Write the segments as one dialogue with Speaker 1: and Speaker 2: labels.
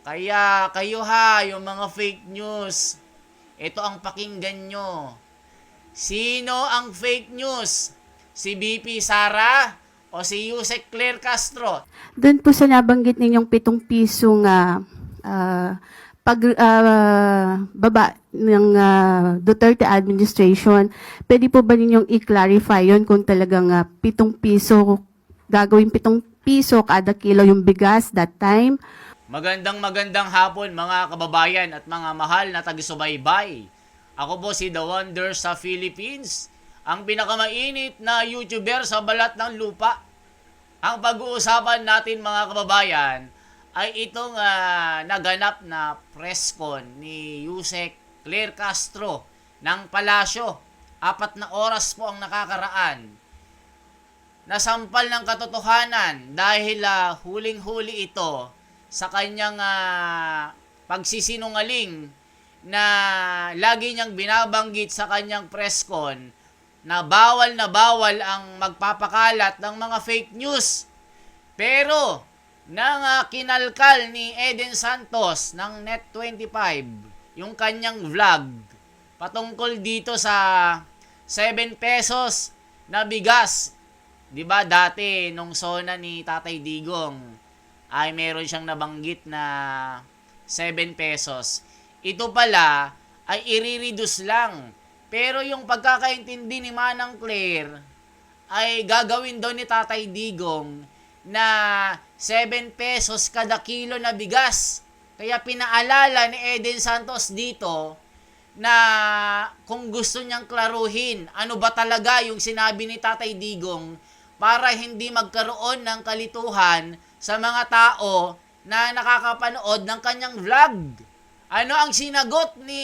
Speaker 1: Kaya kayo ha, yung mga fake news, ito ang pakinggan nyo. Sino ang fake news? Si BP Sara o si Yusek Claire Castro?
Speaker 2: Doon po sa nabanggit ninyong 7 pisong baba ng Duterte administration, pwede po ba ninyong i-clarify yon kung talagang 7 piso, gagawin 7 piso kada kilo yung bigas that time?
Speaker 1: Magandang hapon mga kababayan at mga mahal na taga-subaybay. Ako po si The Wonder sa Philippines, ang pinakamainit na YouTuber sa balat ng lupa. Ang pag-uusapan natin mga kababayan ay itong naganap na press con ni Yusek Claire Castro ng Palasyo. 4 na oras po ang nakakaraan. Nasampal ng katotohanan dahil huling-huli ito sa kanyang pagsisinungaling na lagi niyang binabanggit sa kanyang press con na bawal ang magpapakalat ng mga fake news. Pero nang kinalkal ni Eden Santos ng Net25 yung kanyang vlog patungkol dito sa 7 pesos na bigas. 'Di ba dati nung sona ni Tatay Digong ay meron siyang nabanggit na 7 pesos. Ito pala ay i-reduce lang. Pero yung pagkakaintindi ni Manang Claire ay gagawin daw ni Tatay Digong na 7 pesos kada kilo na bigas. Kaya pinaalala ni Eden Santos dito na kung gusto niyang klaruhin ano ba talaga yung sinabi ni Tatay Digong para hindi magkaroon ng kalituhan sa mga tao na nakakapanood ng kanyang vlog. Ano ang sinagot ni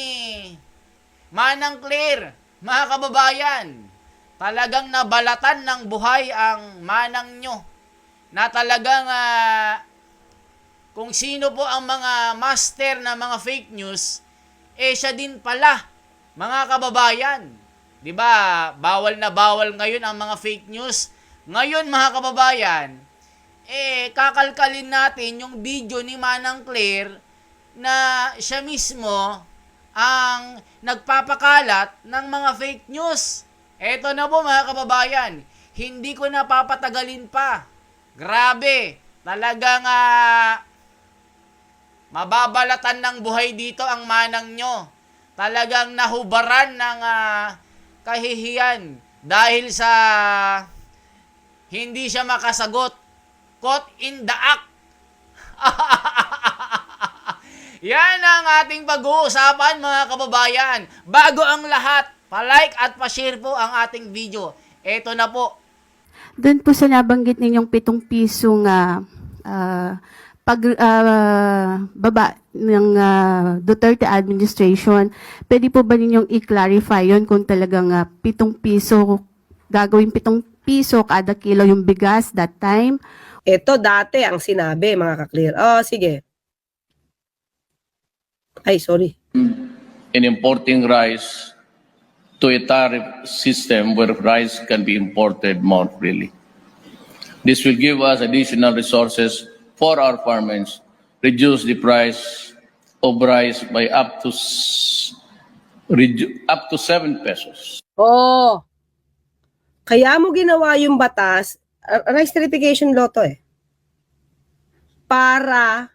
Speaker 1: Manang Claire? Mga kababayan, talagang nabalatan ng buhay ang manang nyo na talagang kung sino po ang mga master na mga fake news, siya din pala, mga kababayan. 'Di ba? Bawal na bawal ngayon ang mga fake news. Ngayon, mga kababayan, kakalkalin natin yung video ni Manang Claire na siya mismo ang nagpapakalat ng mga fake news. Eto na po mga kababayan, hindi ko na papatagalin pa. Grabe, talagang mababalatan ng buhay dito ang manang nyo. Talagang nahubaran ng kahihiyan dahil sa hindi siya makasagot. Caught in the act. Yan ang ating pag-uusapan mga kababayan. Bago ang lahat, palike at pa-share po ang ating video. Eto na po.
Speaker 2: Doon po sa nabanggit ninyong 7 pisong baba ng Duterte administration, pwede po ba ninyong i-clarify yon kung talagang 7 piso, gagawin 7 piso kada kilo yung bigas that time?
Speaker 3: Ito dati ang sinabi, mga ka-clear. Oh, sige. Ay, sorry.
Speaker 4: In importing rice to a tariff system where rice can be imported more freely. This will give us additional resources for our farmers, reduce the price of rice by up to 7 pesos.
Speaker 3: Oh, kaya mo ginawa yung batas, rice certification law to para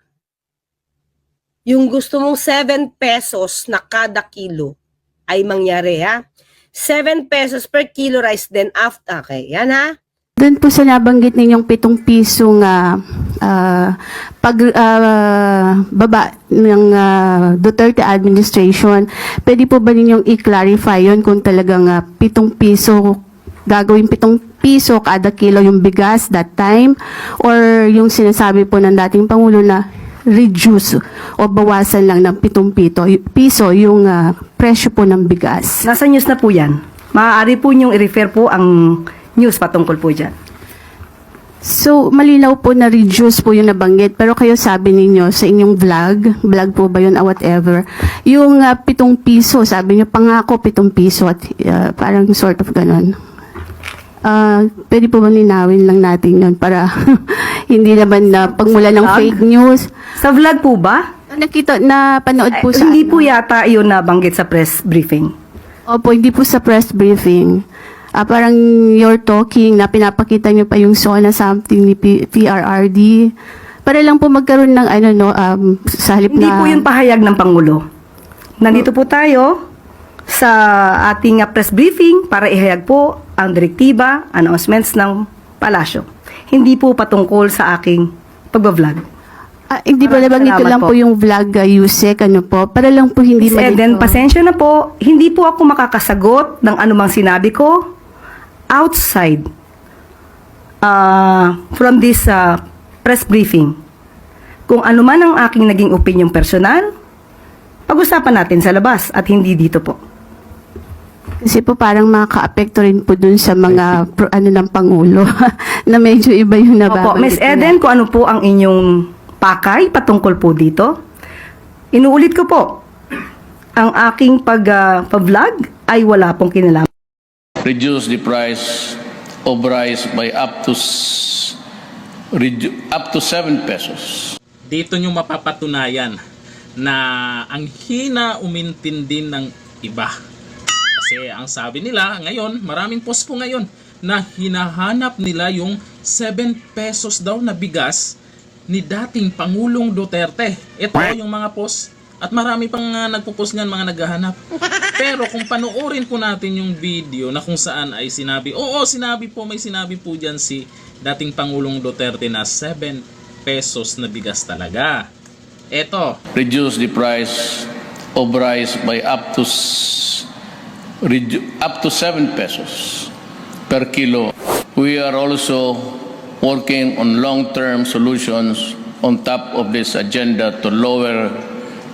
Speaker 3: yung gusto mong 7 pesos na kada kilo ay mangyari, ha? 7 pesos per kilo rice then after. Okay, yan ha?
Speaker 2: Doon po sa nabanggit ninyong 7 pisong baba ng Duterte administration, pwede po ba ninyong i-clarify yon kung talagang 7 piso, gagawin 7 piso kada kilo yung bigas that time? Or yung sinasabi po ng dating Pangulo na reduce o bawasan lang ng 7 piso yung presyo po ng bigas?
Speaker 5: Nasa news na po yan. Maaari po niyong i-refer po ang news patungkol po dyan.
Speaker 2: So, malinaw po na reduce po yung nabanggit, pero kayo sabi ninyo sa inyong vlog po ba yun, whatever, yung 7 piso, sabi niyo pangako 7 piso at parang sort of ganon. Pwede po ba linawin lang natin yun para hindi naman na pagmula ng
Speaker 5: Vlog?
Speaker 2: fake news.
Speaker 5: Sa vlog po ba?
Speaker 2: Nakita na panood po sa
Speaker 5: Hindi
Speaker 2: ano.
Speaker 5: po yata yun nabanggit sa press briefing.
Speaker 2: Opo, hindi po sa press briefing. Parang you're talking na pinapakita niyo pa yung SONA something ni PRRD. Para lang po magkaroon ng ano no sa halip
Speaker 5: Hindi
Speaker 2: na
Speaker 5: po yun pahayag ng Pangulo. Nandito po tayo sa ating press briefing para ihayag po ang direktiba, announcements ng palasyo. Hindi po patungkol sa aking pagbablog.
Speaker 2: hindi po
Speaker 5: Maraming
Speaker 2: nabanggit ko
Speaker 5: salamat
Speaker 2: lang po
Speaker 5: po.
Speaker 2: yung vlog Yusek ano po para lang po hindi
Speaker 5: Miss Eden,
Speaker 2: malito.
Speaker 5: pasensya na po. Hindi po ako makakasagot ng anumang sinabi ko outside from this press briefing. Kung ano man ang aking naging opinion personal, pag-usapan natin sa labas at hindi dito po.
Speaker 2: Kasi po parang makaka-apekto rin po dun sa mga ano ng Pangulo na medyo iba yung nababanggit.
Speaker 5: Opo, Miss Eden, kung ano po ang inyong pakay patungkol po dito, inuulit ko po, ang aking pag-vlog ay wala pong kinalaman.
Speaker 4: Reduce the price of rice by up to 7 pesos.
Speaker 6: Dito nyo mapapatunayan na ang hina umintindi ng iba. Kasi ang sabi nila ngayon, maraming post po ngayon na hinahanap nila yung 7 pesos daw na bigas ni dating Pangulong Duterte. Ito yung mga post at marami pang nagpo-post niyan mga naghahanap. Pero kung panoorin po natin yung video na kung saan ay sinabi, may sinabi po dyan si dating Pangulong Duterte na 7 pesos na bigas talaga. Eto,
Speaker 4: Reduce the price of rice by up to 7 pesos per kilo. We are also working on long-term solutions on top of this agenda to lower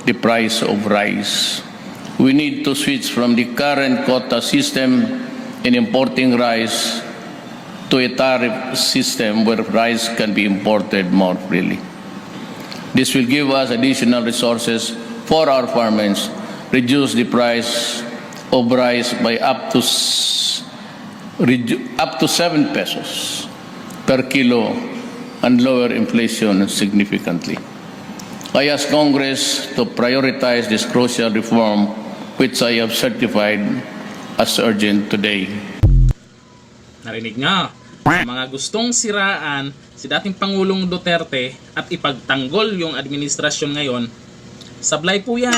Speaker 4: the price of rice. We need to switch from the current quota system in importing rice to a tariff system where rice can be imported more freely. This will give us additional resources for our farmers, reduce the price of rice by up to 7 pesos per kilo and lower inflation significantly. I ask Congress to prioritize this crucial reform, which I have certified as urgent today.
Speaker 6: narinig nga, sa mga gustong siraan si dating Pangulong Duterte at ipagtanggol yung administrasyon ngayon, sablay po yan.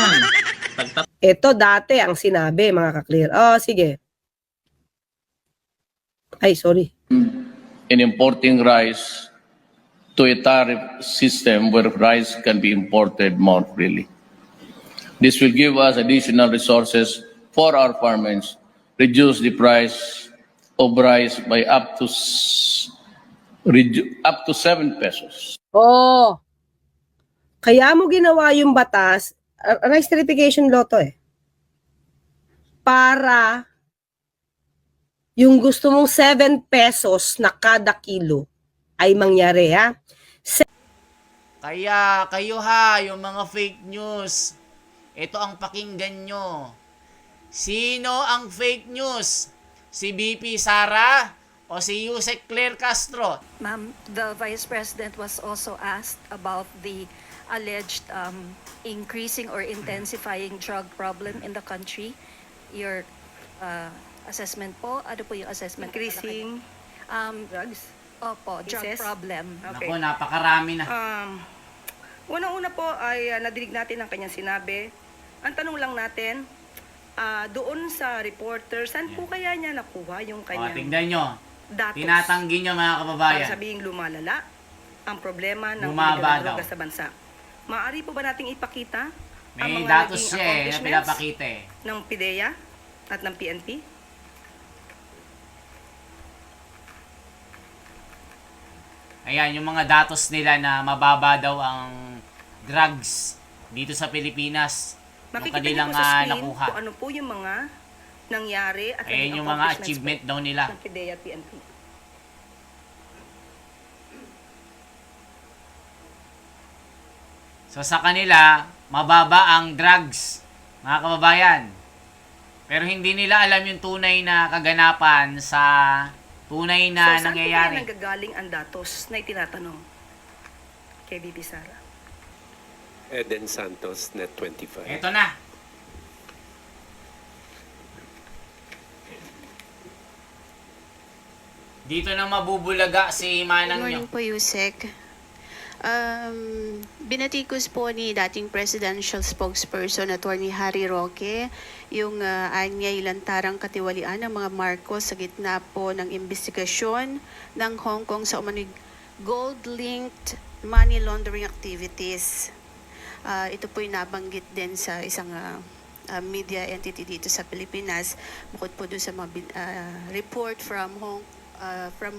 Speaker 3: Ito dati ang sinabi, mga ka-clear. Oh, sige. Ay, sorry.
Speaker 4: In importing rice to a tariff system where rice can be imported more freely. This will give us additional resources for our farmers, reduce the price of rice by up to 7 pesos.
Speaker 3: Oh. Kaya mo ginawa yung batas, rice certification law to para yung gusto mong 7 pesos na kada kilo ay mangyari, ha?
Speaker 1: Kaya kayo yung mga fake news, ito ang pakinggan nyo. Sino ang fake news? Si BP Sara o si Yusek Claire Castro?
Speaker 7: Ma'am, the Vice President was also asked about the alleged increasing or intensifying drug problem in the country. Your assessment po, ano po yung assessment?
Speaker 5: Increasing drugs.
Speaker 7: Opo, drug
Speaker 5: cases?
Speaker 7: problem.
Speaker 1: Naku, napakarami na.
Speaker 5: Unang-una po ay nadinig natin ang kanyang sinabi. Ang tanong lang natin, doon sa reporter, saan po kaya niya nakuha yung
Speaker 1: O,
Speaker 5: kanyang
Speaker 1: tingnan nyo.
Speaker 5: datos?
Speaker 1: Tinatanggi nyo mga
Speaker 5: Para
Speaker 1: kababayan.
Speaker 5: sabihing lumalala ang problema ng
Speaker 1: Bumaba
Speaker 5: illegal na
Speaker 1: daw.
Speaker 5: droga sa bansa. Maaari po ba nating ipakita ang
Speaker 1: May
Speaker 5: mga
Speaker 1: datos
Speaker 5: naging
Speaker 1: siya na
Speaker 5: accomplishments
Speaker 1: pinapakita
Speaker 5: ng PIDEA at ng PNP?
Speaker 1: Ayan, yung mga datos nila na mababa daw ang drugs dito sa Pilipinas. Yung
Speaker 5: Makikita niyo
Speaker 1: kanilang
Speaker 5: po sa screen
Speaker 1: nakuha.
Speaker 5: kung ano po yung mga nangyari at
Speaker 1: Ayan
Speaker 5: naging
Speaker 1: yung mga
Speaker 5: accomplishments
Speaker 1: achievement
Speaker 5: po
Speaker 1: daw nila.
Speaker 5: ng PIDEA at PNP.
Speaker 1: So sa kanila, mababa ang drugs, mga kababayan. Pero hindi nila alam yung tunay na kaganapan sa tunay na
Speaker 3: Saan po kaya
Speaker 1: nangyayari.
Speaker 3: nanggagaling ang datos na itinatanong kay BP Sara?
Speaker 8: Eden Santos, Net 25.
Speaker 1: Ito na. Dito na mabubulaga si
Speaker 2: Good
Speaker 1: Manang nyo.
Speaker 2: morning po, Yusek. Binatikos po ni dating presidential spokesperson Attorney Harry Roque yung anyay lantarang katiwalian ng mga Marcos sa gitna po ng investigasyon ng Hong Kong sa umano'y gold-linked money laundering activities. Ito po yung nabanggit din sa isang media entity dito sa Pilipinas, bukod po doon sa mga report from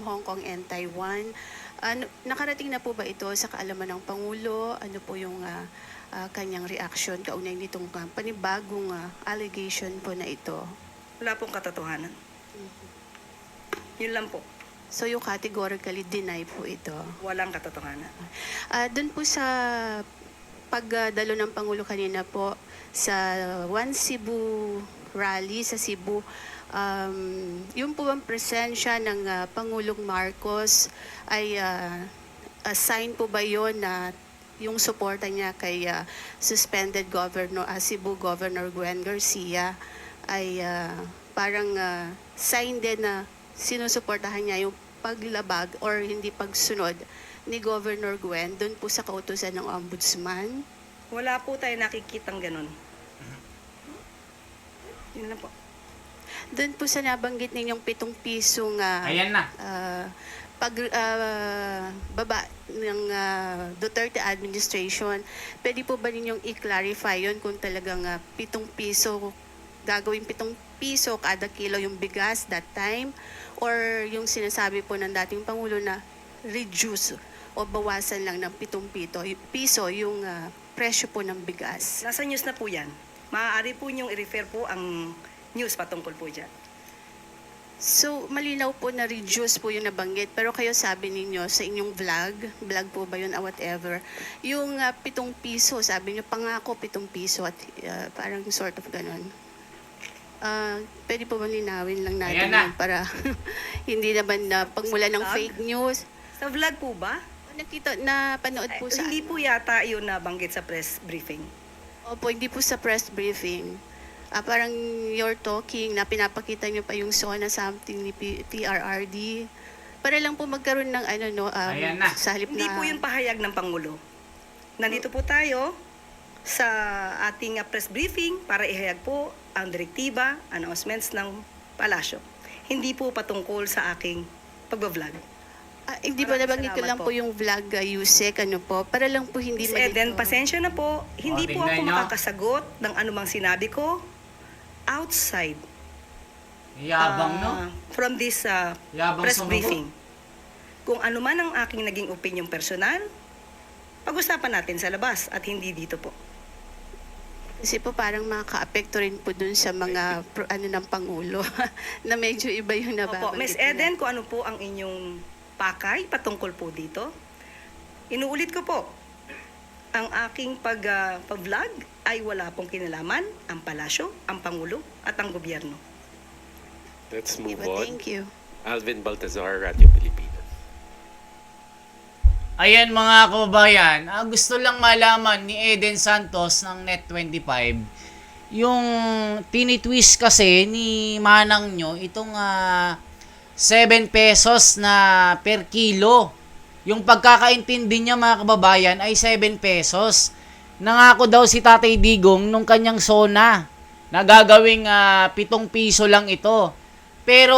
Speaker 2: Hong Kong and Taiwan. Nakarating na po ba ito sa kaalaman ng Pangulo? Ano po yung kanyang reaction kaugnay nitong panibagong allegation po na ito?
Speaker 3: Wala pong katotohanan. Yun lang po.
Speaker 2: So yung categorically deny po ito.
Speaker 3: Walang katotohanan.
Speaker 2: Doon po sa pagdalo ng Pangulo kanina po sa One Cebu rally sa Cebu, yung po ang presensya ng Pangulong Marcos ay sign po ba yon na yung suporta niya kay suspended Cebu Governor Gwen Garcia ay parang sign din na sinusuportahan niya yung paglabag or hindi pagsunod ni Governor Gwen doon po sa kautusan ng Ombudsman?
Speaker 3: Wala po tayo nakikitang ganun. Yun lang po.
Speaker 2: Doon po sa nabanggit ninyong 7 pisong
Speaker 1: Ayan na.
Speaker 2: baba ng Duterte administration, pwede po ba ninyong i-clarify yun kung talagang 7 piso, gagawin 7 piso kada kilo yung bigas that time, or yung sinasabi po ng dating Pangulo na reduce o bawasan lang ng 7 piso yung presyo po ng bigas?
Speaker 3: Nasa news na po yan. Maaari po niyong i-refer po ang news patungkol po dyan.
Speaker 2: So, malinaw po na reduce po yung nabanggit. Pero kayo sabi ninyo sa inyong vlog po ba yun, whatever, yung 7 piso, sabi niyo pangako 7 piso at parang sort of ganun. Pwede po ba linawin lang natin
Speaker 1: Ayan na.
Speaker 2: yun para hindi naman na pagmula ng
Speaker 3: Vlog?
Speaker 2: fake news?
Speaker 3: Sa vlog po ba?
Speaker 2: Nakita, napanood po sa...
Speaker 3: Hindi po yata yun nabanggit sa press briefing.
Speaker 2: Opo, hindi po sa press briefing. Parang you're talking na pinapakita nyo pa yung SONA something ni PRRD. Para lang po magkaroon ng
Speaker 1: Ayan na.
Speaker 2: sa halip
Speaker 3: Hindi
Speaker 2: na...
Speaker 3: po yung pahayag ng Pangulo. Nandito po tayo sa ating press briefing para ihayag po ang direktiba, announcements ng palasyo. Hindi po patungkol sa aking pagbablog.
Speaker 2: Hindi po
Speaker 3: Maraming
Speaker 2: nabanggit ko
Speaker 3: salamat
Speaker 2: lang po yung vlog, Yusek, para lang po hindi
Speaker 3: Miss Eden, pasensya na po. Hindi po
Speaker 1: tingnan
Speaker 3: ako
Speaker 1: nyo.
Speaker 3: makakasagot ng anumang sinabi ko outside
Speaker 1: Yabang, no?
Speaker 3: from this
Speaker 1: Yabang
Speaker 3: press
Speaker 1: sumuko.
Speaker 3: briefing. Kung ano man ang aking naging opinion personal, pag-usapan natin sa labas at hindi dito po.
Speaker 2: Kasi po parang makaka-apekto rin po dun sa mga ng Pangulo na medyo iba yung nababanggit.
Speaker 3: Opo, Miss Eden, kung ano po ang inyong pakay patungkol po dito, inuulit ko po, ang aking pag-vlog ay wala pong kinalaman ang palasyo, ang Pangulo at ang gobyerno.
Speaker 8: Let's move
Speaker 2: Diba?
Speaker 8: on.
Speaker 2: Thank you.
Speaker 8: Alvin Baltazar, Radio Pilipinas.
Speaker 1: Ayan mga kababayan, gusto lang malaman ni Eden Santos ng Net25 yung tinitwist kasi ni Manang nyo itong 7 pesos na per kilo. Yung pagkakaintindi niya mga kababayan ay 7 pesos. Nangako daw si Tatay Digong nung kanyang SONA na gagawing 7 piso lang ito. Pero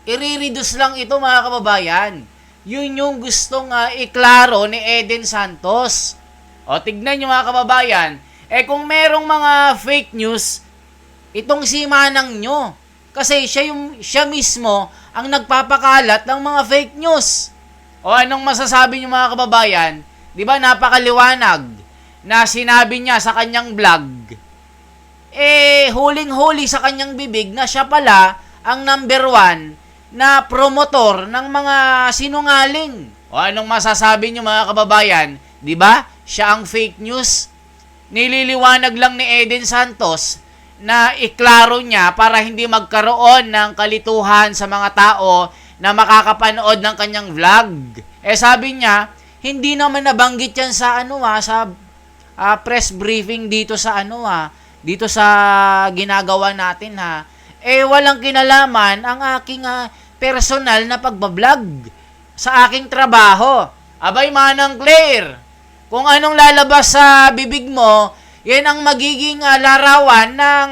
Speaker 1: i-reduce lang ito mga kababayan. Yun yung gustong iklaro ni Eden Santos. O tignan nyo mga kababayan, kung merong mga fake news, itong si Manang nyo. Kasi siya mismo ang nagpapakalat ng mga fake news. O anong masasabi nyo mga kababayan? Di ba napakaliwanag na sinabi niya sa kanyang vlog, huling-huli sa kanyang bibig na siya pala ang number 1 na promotor ng mga sinungaling. O anong masasabi nyo mga kababayan? Di ba? Siya ang fake news. Nililiwanag lang ni Eden Santos na iklaro niya para hindi magkaroon ng kalituhan sa mga tao na makakapanood ng kanyang vlog. Sabi niya, hindi naman nabanggit yan sa sa press briefing dito sa dito sa ginagawa natin walang kinalaman ang aking personal na pagbablog sa aking trabaho. Abay, Manang Claire, kung anong lalabas sa bibig mo, yan ang magiging larawan ng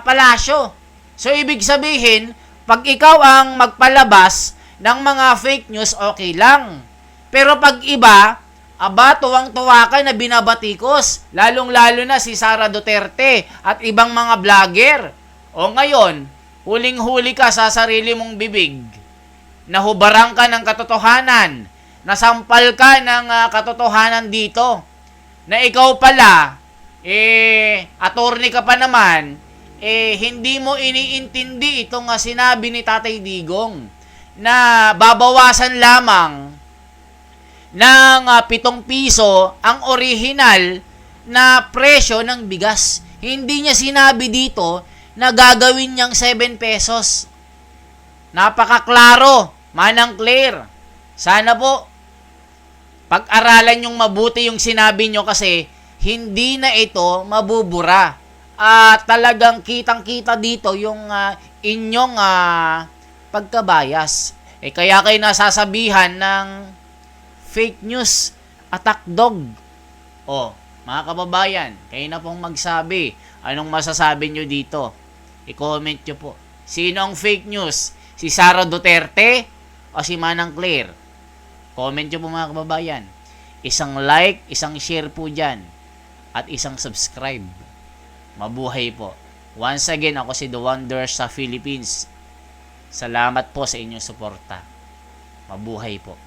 Speaker 1: palasyo. So, ibig sabihin, pag ikaw ang magpalabas ng mga fake news, okay lang. Pero pag iba, tuwang-tuwa ka na binabatikos, lalong-lalo na si Sara Duterte at ibang mga vlogger. O ngayon, huling-huli ka sa sarili mong bibig. Nahubarang ka ng katotohanan. Nasampal ka ng katotohanan dito. Na ikaw pala, attorney ka pa naman, hindi mo iniintindi itong sinabi ni Tatay Digong na babawasan lamang ng 7 piso ang original na presyo ng bigas. Hindi niya sinabi dito na gagawin niyang 7 pesos. Napakaklaro, Manang Claire. Sana po, pag-aralan yung mabuti yung sinabi nyo kasi hindi na ito mabubura. Talagang kitang-kita dito yung inyong pagkabayas. Kaya kayo nasasabihan ng fake news, attack dog. Mga kababayan, kayo na pong magsabi. Anong masasabi nyo dito? I-comment nyo po. Sino ang fake news? Si Sara Duterte o si Manang Claire? Comment nyo po mga kababayan. Isang like, isang share po dyan. At isang subscribe. Mabuhay po. Once again, ako si The Wonder sa Philippines. Salamat po sa inyong suporta. Mabuhay po.